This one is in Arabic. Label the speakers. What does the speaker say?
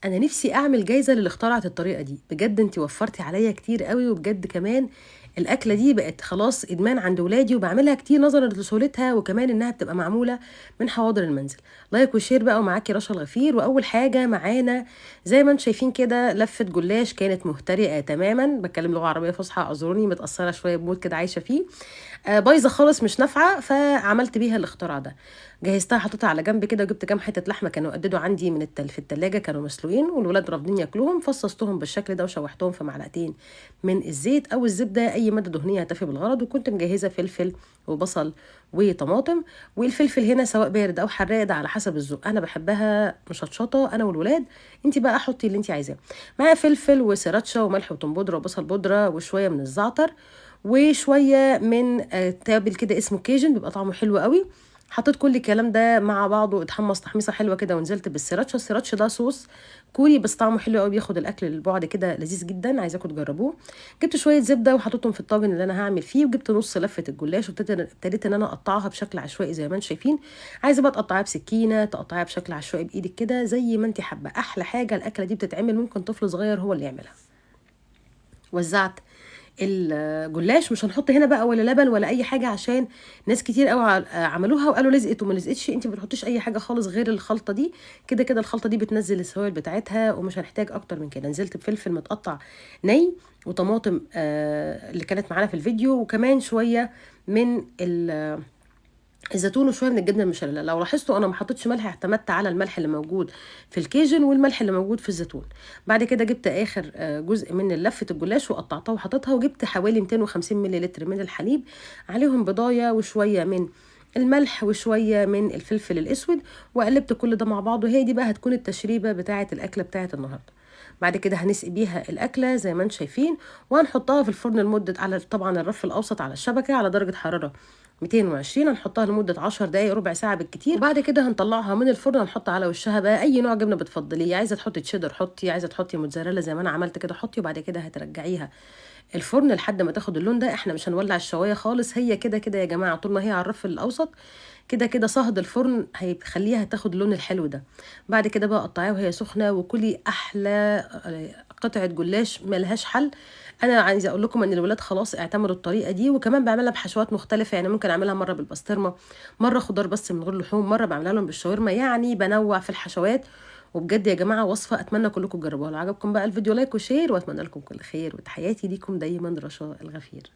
Speaker 1: انا نفسي اعمل جايزه للي اخترعت الطريقه دي، بجد انت وفرتي عليا كتير قوي، وبجد كمان الاكله دي بقت خلاص ادمان عند ولادي، وبعملها كتير نظرا لسهولتها وكمان انها بتبقى معموله من حواضر المنزل. لايك وشير بقى، ومعاكي رشا الغفير. واول حاجه معانا زي ما انتم شايفين كده لفه جلاش كانت مهترئه تماما، بتكلم لغه عربيه فصحى اعذروني، متاثره شويه بمود كده عايشه فيه، بايظه خالص مش نافعه، فعملت بيها الاختراع ده. جهزتها حطيتها على جنب كده، وجبت كام حته لحمه كانوا قددوا عندي من في التلاجة، كانوا مسلوقين والولاد رافضين ياكلوهم، فصصتهم بالشكل ده وشوحتهم في معلقتين من الزيت او الزبده، اي ماده دهنيه هتفي بالغرض. وكنت مجهزه فلفل وبصل وطماطم، والفلفل هنا سواء بارد او حراق ده على حسب الذوق، انا بحبها مشطشطه انا والولاد، انت بقى حطي اللي انت عايزاه. معايا فلفل وسراتشا وملح وتوم بودره وبصل بودره وشويه من الزعتر وشويه من تابل كده اسمه كيجن، بيبقى طعمه حلو قوي. حطيت كل الكلام ده مع بعضه، اتحمص تحميصه حلوه كده، ونزلت بالسراتشا. السراتشا ده صوص كوري بس طعمه حلو قوي، بياخد الاكل للبعد كده لذيذ جدا، عايزاكم تجربوه. جبت شويه زبده وحطيتهم في الطاجن اللي انا هعمل فيه، وجبت نص لفه الجلاش، وابتديت ان انا اقطعها بشكل عشوائي زي ما انتم شايفين. عايزه بقى تقطعيها بسكينه، تقطعيها بشكل عشوائي بايدك كده زي ما انت حابه. احلى حاجه الاكله دي بتتعمل ممكن طفل صغير هو اللي يعملها. وزعت الجلاش، مش هنحط هنا بقى ولا لبن ولا اي حاجه، عشان ناس كتير قوي عملوها وقالوا لزقت وما لزقتش. انت ما بتحطيش اي حاجه خالص غير الخلطه دي، كده كده الخلطه دي بتنزل السوائل بتاعتها، ومش هنحتاج اكتر من كده. نزلت بفلفل متقطع ني، وطماطم اللي كانت معانا في الفيديو، وكمان شويه من الزيتون، وشويه من الجبنه المشلله. لو لاحظتوا انا ما حطيتش ملح، اعتمدت على الملح اللي موجود في الكيجن والملح اللي موجود في الزيتون. بعد كده جبت اخر جزء من لفه الجلاش وقطعتها وحطيتها، وجبت حوالي 250 مللي من الحليب، عليهم بضايه وشويه من الملح وشويه من الفلفل الاسود، وقلبت كل ده مع بعضه. هي دي بقى هتكون التشريبه بتاعه الاكله بتاعه النهارده. بعد كده هنسقي بيها الاكله زي ما انتم شايفين، وهنحطها في الفرن لمده، على طبعا الرف الاوسط على الشبكه على درجه حراره 220، هنحطها لمده 10 دقائق ربع ساعه بالكتير. وبعد كده هنطلعها من الفرن، هنحط على وشها بقى اي نوع جبنه بتفضليه، عايزه تحطي تشيدر حطي، عايزه تحطي موتزاريلا زي ما انا عملت كده حطي. وبعد كده هترجعيها الفرن لحد ما تاخد اللون ده. احنا مش هنولع الشوايه خالص، هي كده كده يا جماعه طول ما هي على الرف الاوسط كده كده صهد الفرن هيخليها تاخد اللون الحلو ده. بعد كده بقى قطعيها وهي سخنه، وكلي احلى قطعه جلاش ملهاش حل. انا عايزه اقول لكم ان الولاد خلاص اعتمدوا الطريقه دي، وكمان بعملها بحشوات مختلفه، يعني ممكن اعملها مره بالبسطرمه، مره خضار بس من غير لحوم، مره بعملها لهم بالشاورما، يعني بنوع في الحشوات. وبجد يا جماعه وصفه اتمنى كلكم تجربوها. لو عجبكم بقى الفيديو لايك وشير، واتمنى لكم كل خير، وتحياتي ليكم دايما رشا الغفير.